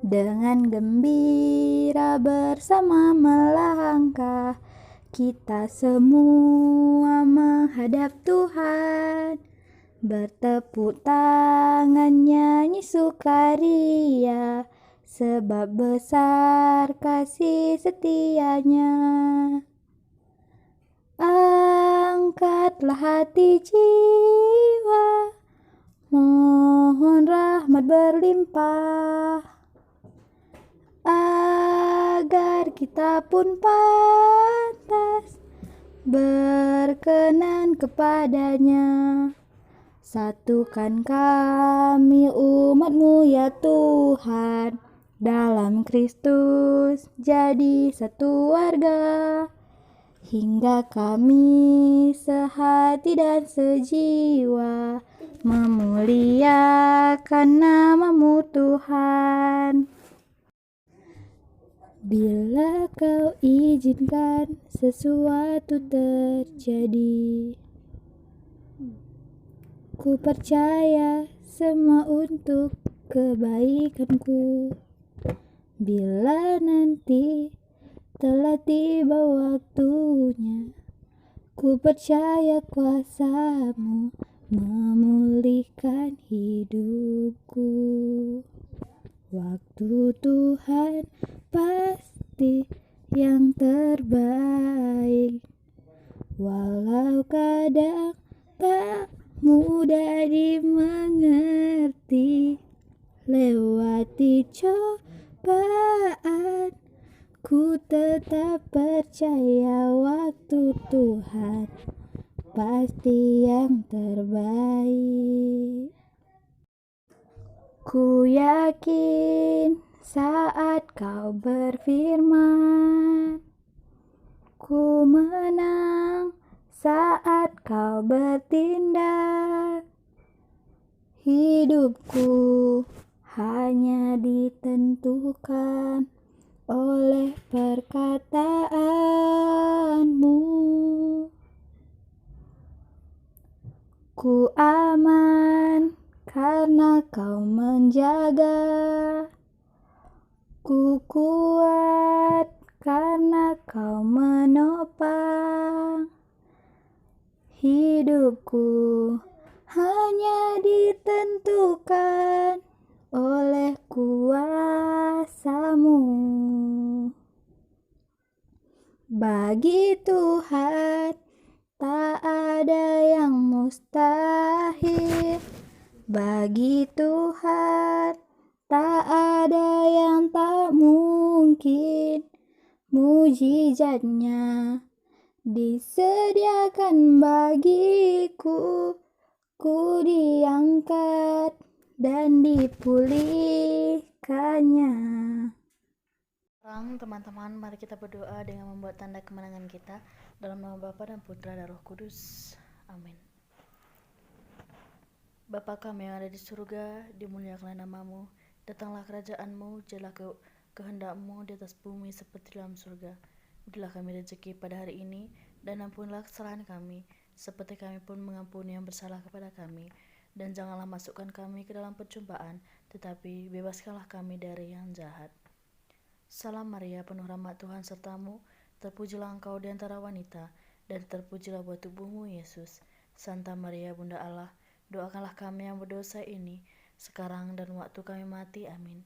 Dengan gembira bersama melangkah, kita semua menghadap Tuhan. Bertepuk tangan nyanyi sukaria, sebab besar kasih setianya. Angkatlah hati jiwa, mohon rahmat berlimpah, agar kita pun pantas berkenan kepadanya. Satukan kami umat-Mu ya Tuhan, dalam Kristus jadi satu warga, hingga kami sehati dan sejiwa memuliakan nama-Mu Tuhan. Bila Kau izinkan sesuatu terjadi, ku percaya semua untuk kebaikanku. Bila nanti telah tiba waktunya, ku percaya kuasa-Mu memulihkan hidupku. Waktu Tuhan pasti yang terbaik, walau kadang tak mudah dimengerti. Lewati cobaan, ku tetap percaya waktu Tuhan pasti yang terbaik. Ku yakin saat Kau berfirman, ku menang saat Kau bertindak. Hidupku hanya ditentukan oleh perkataan-Mu. Ku aman karena Kau menjaga, ku kuat karena Kau menopang. Hidupku hanya ditentukan oleh kuasa-Mu. Bagi Tuhan tak ada yang mustahil. Bagi Tuhan tak ada yang tak mungkin. Mujizatnya disediakan bagiku, ku diangkat dan dipulihkannya. Sekarang teman-teman, mari kita berdoa dengan membuat tanda kemenangan kita dalam nama Bapa dan Putra dan Roh Kudus. Amin. Bapa kami yang ada di surga, dimuliakanlah nama-Mu, datanglah kerajaan-Mu, jadilah kehendak-Mu di atas bumi seperti dalam surga. Berilah kami rezeki pada hari ini, dan ampunilah kesalahan kami, seperti kami pun mengampuni yang bersalah kepada kami. Dan janganlah masukkan kami ke dalam percobaan, tetapi bebaskanlah kami dari yang jahat. Salam Maria, penuh rahmat Tuhan serta-Mu, terpujilah Engkau di antara wanita, dan terpujilah buah tubuh-Mu, Yesus. Santa Maria, Bunda Allah, doakanlah kami yang berdosa ini, sekarang dan waktu kami mati. Amin.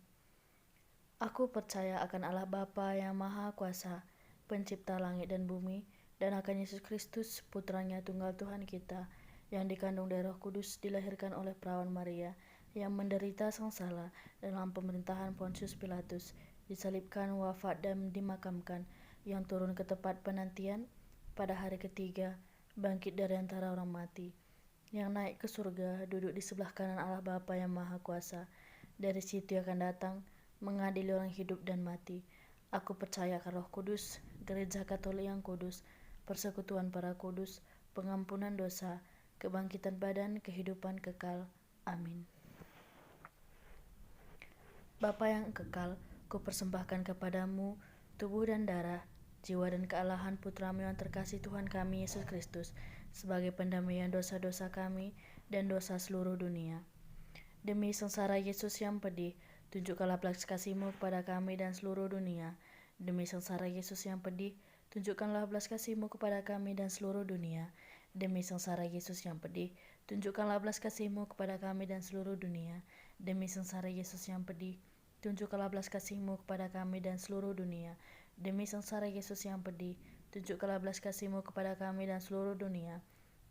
Aku percaya akan Allah Bapa yang Maha Kuasa, pencipta langit dan bumi, dan akan Yesus Kristus, putranya tunggal Tuhan kita, yang dikandung dari Roh Kudus, dilahirkan oleh perawan Maria, yang menderita sengsara dalam pemerintahan Pontius Pilatus, disalibkan, wafat, dan dimakamkan, yang turun ke tempat penantian, pada hari ketiga bangkit dari antara orang mati, yang naik ke surga, duduk di sebelah kanan Allah Bapa yang Maha Kuasa. Dari situ akan datang mengadili orang hidup dan mati. Aku percaya akan Roh Kudus, Gereja Katolik yang kudus, persekutuan para kudus, pengampunan dosa, kebangkitan badan, kehidupan kekal. Amin. Bapa yang kekal, kupersembahkan kepadamu tubuh dan darah, jiwa dan kealahan Putra-Mu yang terkasih Tuhan kami Yesus Kristus, sebagai pendamaian dosa-dosa kami dan dosa seluruh dunia. Demi sengsara Yesus yang pedih, tunjukkanlah belas kasih-Mu kepada kami dan seluruh dunia. Demi sengsara Yesus yang pedih, tunjukkanlah belas kasih-Mu kepada kami dan seluruh dunia. Demi sengsara Yesus yang pedih, tunjukkanlah belas kasih-Mu kepada kami dan seluruh dunia. Demi sengsara Yesus yang pedih, tunjukkanlah belas kasih-Mu kepada kami dan seluruh dunia. Demi sengsara Yesus yang pedih, tunjukkanlah belas kasih-Mu kepada kami dan seluruh dunia.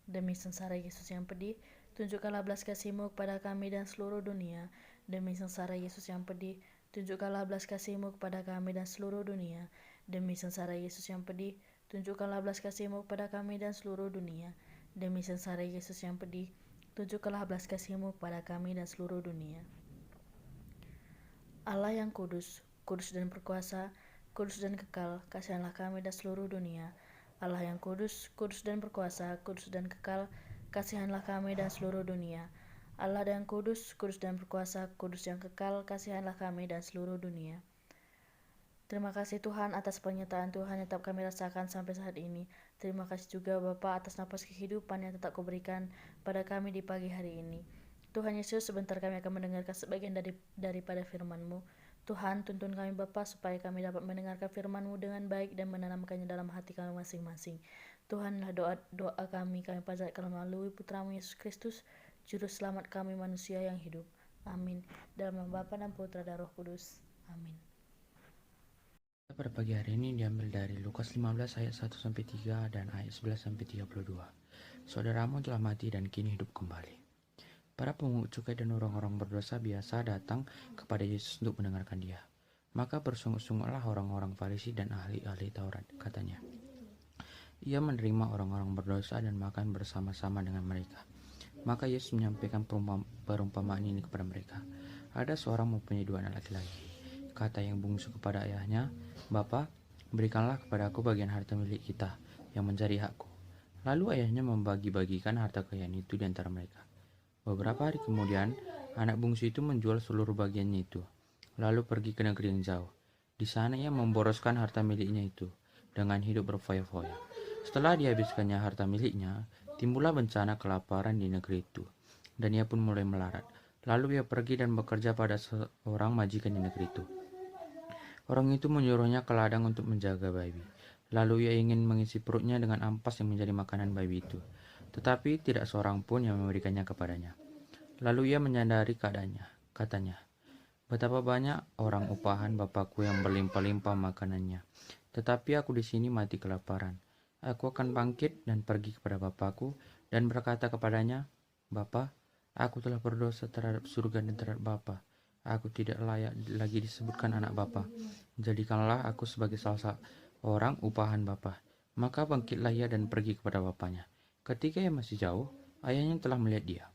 Demi sengsara Yesus yang pedih, tunjukkanlah belas kasih-Mu kepada kami dan seluruh dunia. Demi sengsara Yesus yang pedih, tunjukkanlah belas kasih-Mu kepada kami dan seluruh dunia. Demi sengsara Yesus yang pedih, tunjukkanlah belas kasih-Mu kepada kami dan seluruh dunia. Demi sengsara Yesus yang pedih, tunjukkanlah belas kasih-Mu kepada kami dan seluruh dunia. Allah yang kudus, kudus dan berkuasa, kudus dan kekal, kasihanlah kami dan seluruh dunia. Allah yang kudus, kudus dan berkuasa, kudus dan kekal, kasihanlah kami dan seluruh dunia. Allah yang kudus, kudus dan berkuasa, kudus dan kekal, kasihanlah kami dan seluruh dunia. Terima kasih Tuhan atas pernyataan Tuhan yang tetap kami rasakan sampai saat ini. Terima kasih juga Bapa atas napas kehidupan yang tetap Kau berikan pada kami di pagi hari ini. Tuhan Yesus, sebentar kami akan mendengarkan sebagian daripada firman-Mu. Tuhan, tuntun kami Bapa supaya kami dapat mendengarkan firman-Mu dengan baik dan menanamkannya dalam hati kami masing-masing. Tuhanlah doa kami panjatkan melalui Putra-Mu Yesus Kristus, Juru Selamat kami manusia yang hidup. Amin. Dalam nama Bapa dan Putra dan Roh Kudus. Amin. Pada pagi hari ini diambil dari Lukas 15 ayat 1-3 dan ayat 11-32. Saudaramu telah mati dan kini hidup kembali. Para pungut cukai dan orang-orang berdosa biasa datang kepada Yesus untuk mendengarkan dia. Maka bersungut-sungutlah orang-orang Farisi dan ahli-ahli Taurat, katanya. Ia menerima orang-orang berdosa dan makan bersama-sama dengan mereka. Maka Yesus menyampaikan perumpamaan ini kepada mereka. Ada seorang mempunyai 2 anak laki-laki. Kata yang bungsu kepada ayahnya, "Bapa, berikanlah kepadaku bagian harta milik kita yang menjadi hakku." Lalu ayahnya membagi-bagikan harta kekayaan itu di antara mereka. Beberapa hari kemudian, anak bungsu itu menjual seluruh bagiannya itu, lalu pergi ke negeri yang jauh. Di sana ia memboroskan harta miliknya itu dengan hidup berfoya-foya. Setelah dihabiskannya harta miliknya, timbullah bencana kelaparan di negeri itu, dan ia pun mulai melarat. Lalu ia pergi dan bekerja pada seorang majikan di negeri itu. Orang itu menyuruhnya ke ladang untuk menjaga babi. Lalu ia ingin mengisi perutnya dengan ampas yang menjadi makanan babi itu. Tetapi tidak seorang pun yang memberikannya kepadanya. Lalu ia menyadari keadaannya. Katanya, "Betapa banyak orang upahan Bapakku yang berlimpah-limpah makanannya. Tetapi aku di sini mati kelaparan. Aku akan bangkit dan pergi kepada Bapakku dan berkata kepadanya, Bapa, aku telah berdosa terhadap surga dan terhadap Bapa. Aku tidak layak lagi disebutkan anak Bapa. Jadikanlah aku sebagai salah seorang upahan Bapa." Maka bangkitlah ia dan pergi kepada bapaknya. Ketika ia masih jauh, ayahnya telah melihat dia.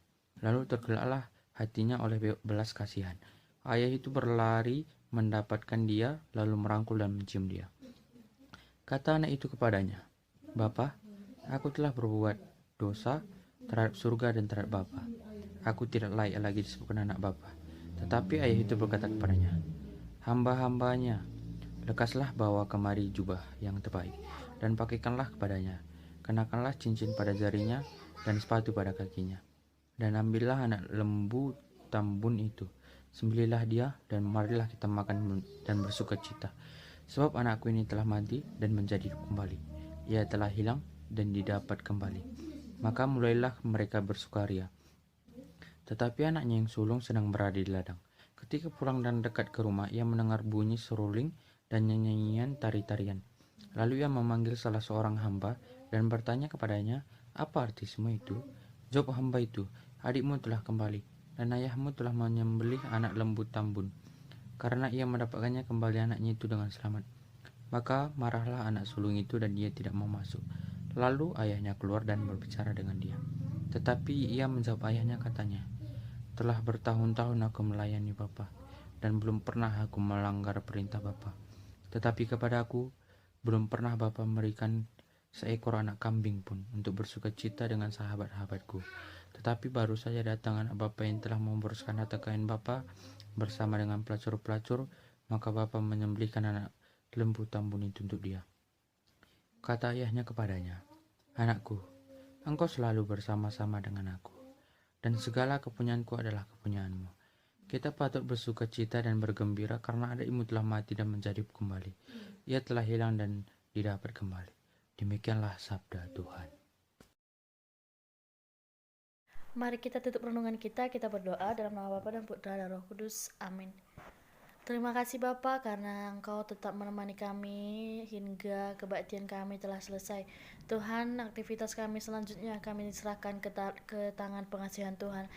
Lalu tergeraklah hatinya oleh belas kasihan. Ayah itu berlari mendapatkan dia, lalu merangkul dan mencium dia. Kata anak itu kepadanya, "Bapa, aku telah berbuat dosa terhadap surga dan terhadap Bapa. Aku tidak layak lagi disebutkan anak Bapa." Tetapi ayah itu berkata kepadanya, "Hamba-hambanya, lekaslah bawa kemari jubah yang terbaik, dan pakaikanlah kepadanya. Kenakanlah cincin pada jarinya, dan sepatu pada kakinya. Dan ambillah anak lembu tambun itu, sembelihlah dia, dan marilah kita makan dan bersuka cita. Sebab anakku ini telah mati dan menjadi hidup kembali. Ia telah hilang dan didapat kembali." Maka mulailah mereka bersukaria. Tetapi anaknya yang sulung sedang berada di ladang. Ketika pulang dan dekat ke rumah, ia mendengar bunyi seruling dan nyanyian tari-tarian. Lalu ia memanggil salah seorang hamba dan bertanya kepadanya, "Apa arti semua itu?" Jawab hamba itu, "Adikmu telah kembali, dan ayahmu telah menyembelih anak lembu tambun, karena ia mendapatkannya kembali anaknya itu dengan selamat." Maka marahlah anak sulung itu dan dia tidak mau masuk. Lalu ayahnya keluar dan berbicara dengan dia. Tetapi ia menjawab ayahnya, katanya, "Telah bertahun-tahun aku melayani Bapa, dan belum pernah aku melanggar perintah Bapa. Tetapi kepada aku belum pernah Bapa memberikan seekor anak kambing pun untuk bersuka cita dengan sahabat-sahabatku. Tetapi baru saja datang anak Bapa yang telah memboroskan harta kekayaan Bapa bersama dengan pelacur-pelacur, maka Bapa menyembelihkan anak lembu tambun itu untuk dia." Kata ayahnya kepadanya, "Anakku, engkau selalu bersama-sama dengan aku, dan segala kepunyaanku adalah kepunyaanmu. Kita patut bersuka cita dan bergembira karena adikmu telah mati dan menjadi kembali. Ia telah hilang dan didapat kembali. Demikianlah sabda Tuhan. Mari kita tutup renungan kita berdoa dalam nama Bapa dan Putra dan Roh Kudus. Amin. Terima kasih Bapa karena Engkau tetap menemani kami hingga kebaktian kami telah selesai. Tuhan, aktivitas kami selanjutnya kami serahkan ke tangan pengasihan Tuhan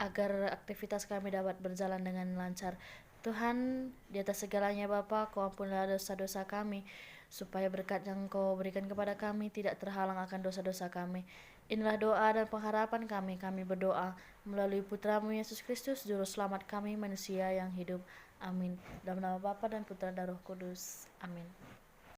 agar aktivitas kami dapat berjalan dengan lancar. Tuhan, di atas segalanya Bapa, Kau ampunilah dosa-dosa kami, supaya berkat yang Kau berikan kepada kami tidak terhalang akan dosa-dosa kami. Inilah doa dan pengharapan kami berdoa melalui Putramu Yesus Kristus, Juru Selamat kami manusia yang hidup. Amin. Dalam nama Bapa dan Putra dan Roh Kudus. Amin.